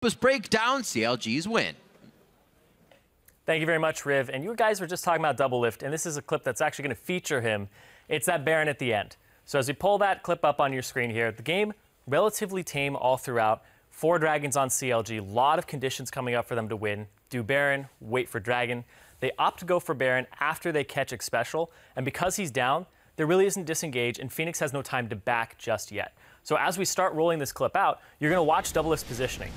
Let's break down CLG's win. Thank you very much, Riv. And you guys were just talking about Doublelift, and this is a clip that's actually going to feature him. It's that Baron at the end. So as we pull that clip up on your screen here, the game relatively tame all throughout. 4 dragons on CLG, a lot of conditions coming up for them to win. Do Baron, wait for dragon. They opt to go for Baron after they catch Xpecial, and because he's down, there really isn't disengage, and Phoenix has no time to back just yet. So as we start rolling this clip out, you're going to watch Doublelift's positioning.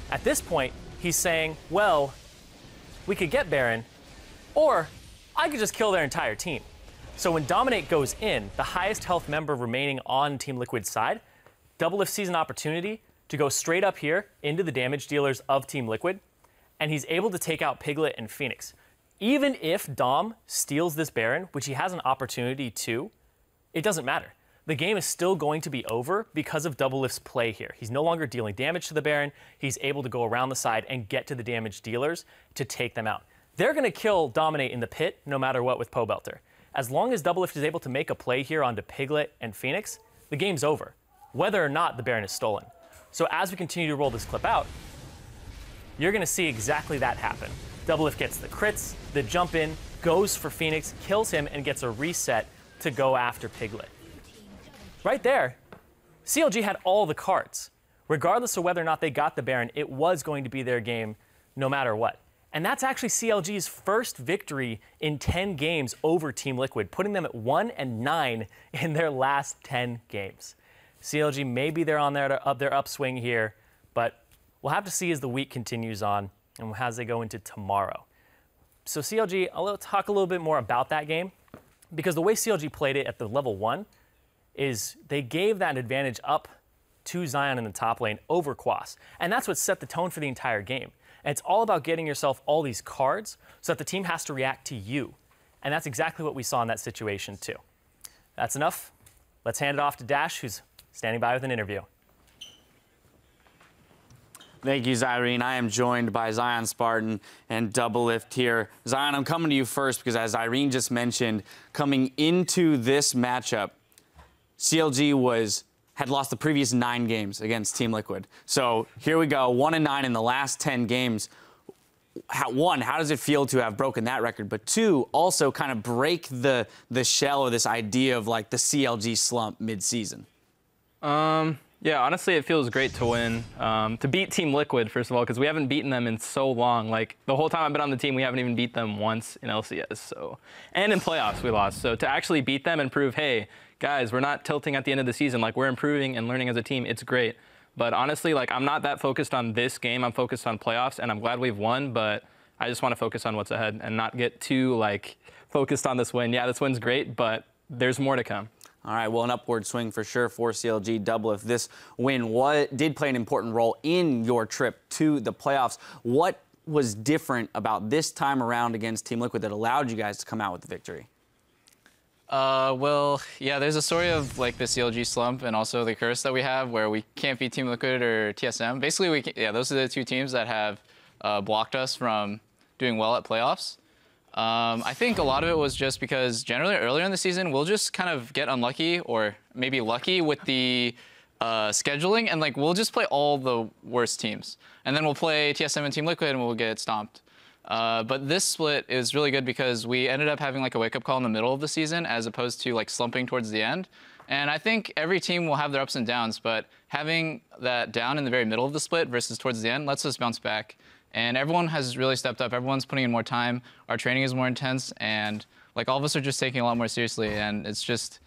At this point, he's saying, well, we could get Baron, or I could just kill their entire team. So when Dominate goes in, the highest health member remaining on Team Liquid's side, Doublelift sees an opportunity to go straight up here into the damage dealers of Team Liquid, and he's able to take out Piglet and Phoenix. Even if Dom steals this Baron, which he has an opportunity to, it doesn't matter. The game is still going to be over because of Doublelift's play here. He's no longer dealing damage to the Baron. He's able to go around the side and get to the damage dealers to take them out. They're going to kill Dominate in the pit no matter what with Pobelter. As long as Doublelift is able to make a play here onto Piglet and Phoenix, the game's over, whether or not the Baron is stolen. So as we continue to roll this clip out, you're going to see exactly that happen. Doublelift gets the crits, the jump in, goes for Phoenix, kills him, and gets a reset to go after Piglet. Right there, CLG had all the cards. Regardless of whether or not they got the Baron, it was going to be their game no matter what. And that's actually CLG's first victory in 10 games over Team Liquid, putting them at 1-9 in their last 10 games. CLG may be there on their upswing here, but we'll have to see as the week continues on and as they go into tomorrow. So CLG, I'll talk a little bit more about that game, because the way CLG played it at the level 1 is they gave that advantage up to Zion in the top lane over Quas. And that's what set the tone for the entire game. And it's all about getting yourself all these cards so that the team has to react to you. And that's exactly what we saw in that situation too. That's enough. Let's hand it off to Dash, who's standing by with an interview. Thank you, Zyrene. I am joined by Zion Spartan and Doublelift here. Zion, I'm coming to you first because, as Irene just mentioned, coming into this matchup, CLG had lost the previous 9 games against Team Liquid. So here we go, 1-9 in the last 10 games. How does it feel to have broken that record? But 2, also kind of break the shell or this idea of like the CLG slump mid-season. Yeah, honestly, it feels great to win. To beat Team Liquid, first of all, because we haven't beaten them in so long. Like, the whole time I've been on the team, we haven't even beat them once in LCS. So, and in playoffs, we lost. So to actually beat them and prove, hey, guys, we're not tilting at the end of the season. Like, we're improving and learning as a team. It's great. But honestly, like, I'm not that focused on this game. I'm focused on playoffs, and I'm glad we've won. But I just want to focus on what's ahead and not get too, like, focused on this win. Yeah, this win's great, but there's more to come. All right, well, an upward swing for sure for CLG. Doublelift, this win did play an important role in your trip to the playoffs. What was different about this time around against Team Liquid that allowed you guys to come out with the victory? Well, yeah, there's a story of like the CLG slump and also the curse that we have where we can't beat Team Liquid or TSM. Basically, those are the 2 teams that have blocked us from doing well at playoffs. I think a lot of it was just because generally earlier in the season, we'll just kind of get unlucky or maybe lucky with the scheduling, and like we'll just play all the worst teams. And then we'll play TSM and Team Liquid and we'll get stomped. But this split is really good because we ended up having like a wake-up call in the middle of the season as opposed to like slumping towards the end. And I think every team will have their ups and downs, but having that down in the very middle of the split versus towards the end lets us bounce back. And everyone has really stepped up. Everyone's putting in more time. Our training is more intense, and like all of us are just taking it a lot more seriously. And it's just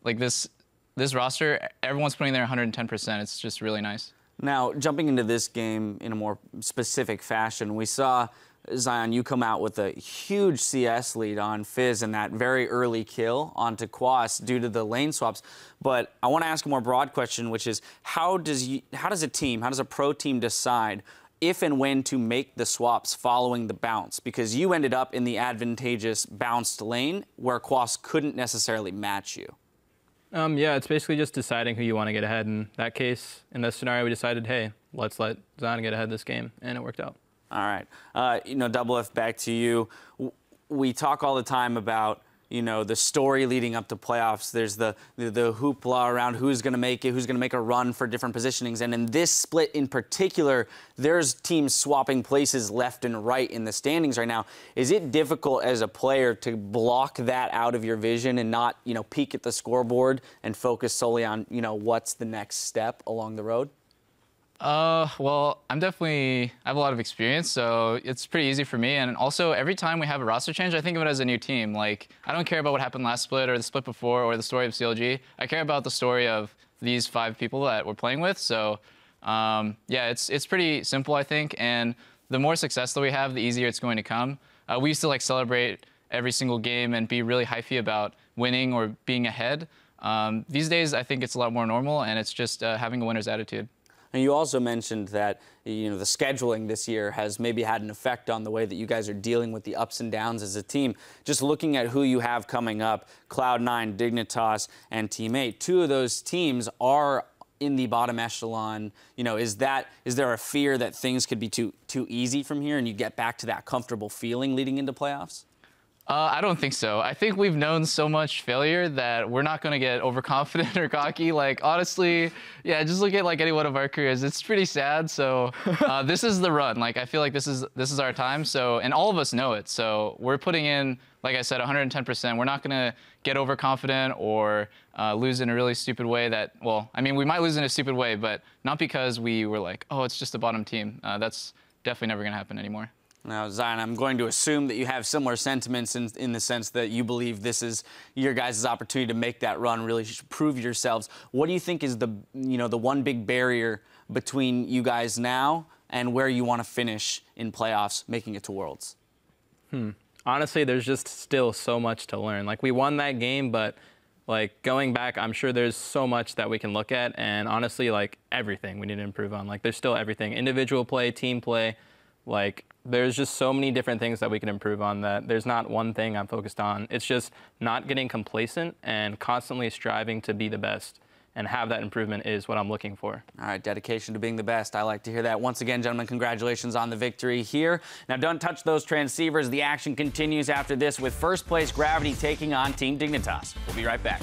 like this roster, everyone's putting their 110%. It's just really nice. Now, jumping into this game in a more specific fashion, we saw, Zion, you come out with a huge CS lead on Fizz and that very early kill onto Quas due to the lane swaps. But I want to ask a more broad question, which is how does a pro team decide if and when to make the swaps following the bounce? Because you ended up in the advantageous bounced lane where Quas couldn't necessarily match you. Yeah, it's basically just deciding who you want to get ahead. In that case, in this scenario, we decided, hey, let's let Zion get ahead this game, and it worked out. All right. Doublelift, back to you. We talk all the time about, the story leading up to playoffs. There's the hoopla around who's going to make it, who's going to make a run for different positionings. And in this split in particular, there's teams swapping places left and right in the standings right now. Is it difficult as a player to block that out of your vision and not, peek at the scoreboard and focus solely on, what's the next step along the road? Well, I have a lot of experience, so it's pretty easy for me. And also, every time we have a roster change, I think of it as a new team. Like, I don't care about what happened last split or the split before or the story of CLG. I care about the story of these 5 people that we're playing with. So, yeah, it's pretty simple, I think. And the more success that we have, the easier it's going to come. We used to celebrate every single game and be really hypey about winning or being ahead. These days, I think it's a lot more normal, and it's just having a winner's attitude. And you also mentioned that the scheduling this year has maybe had an effect on the way that you guys are dealing with the ups and downs as a team. Just looking at who you have coming up, Cloud9, Dignitas, and Team 8, 2 of those teams are in the bottom echelon. Is there a fear that things could be too easy from here and you get back to that comfortable feeling leading into playoffs? I don't think so. I think we've known so much failure that we're not going to get overconfident or cocky. Honestly, yeah, just look at any one of our careers. It's pretty sad. So this is the run. I feel like this is our time. So, and all of us know it. So we're putting in, like I said, 110%. We're not going to get overconfident or lose in a really stupid way we might lose in a stupid way, but not because we were oh, it's just a bottom team. That's definitely never going to happen anymore. Now, Zion, I'm going to assume that you have similar sentiments in the sense that you believe this is your guys' opportunity to make that run, really prove yourselves. What do you think is the one big barrier between you guys now and where you want to finish in playoffs, making it to Worlds? Honestly, there's just still so much to learn. We won that game, but going back, I'm sure there's so much that we can look at, and honestly, everything we need to improve on. There's still everything: individual play, team play. There's just so many different things that we can improve on that there's not one thing I'm focused on. It's just not getting complacent and constantly striving to be the best, and have that improvement is what I'm looking for. All right, dedication to being the best. I like to hear that. Once again, gentlemen, congratulations on the victory here. Now, don't touch those transceivers. The action continues after this with first place Gravity taking on Team Dignitas. We'll be right back.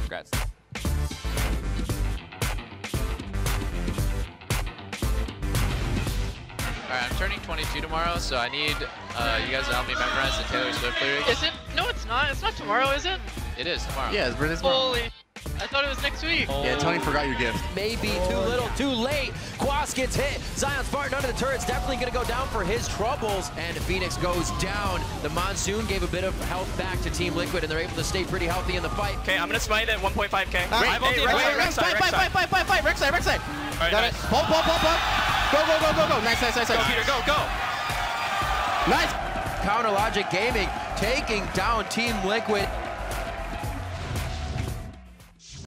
Congrats. All right, I'm turning 22 tomorrow, so I need you guys to help me memorize the Taylor Swift lyrics. Is it? No, it's not. It's not tomorrow, is it? It is tomorrow. Yeah, it's birthday tomorrow. Holy, I thought it was next week. Yeah, Tony forgot your gift. Maybe too little, too late. Quas gets hit. Zion Spartan under the turret's definitely going to go down for his troubles. And Phoenix goes down. The Monsoon gave a bit of health back to Team Liquid, and they're able to stay pretty healthy in the fight. Okay, I'm going to smite at 1.5K. Rek'Sai. Got it. Pump. Go. Nice. Go, Peter, go. Nice. Counter Logic Gaming taking down Team Liquid.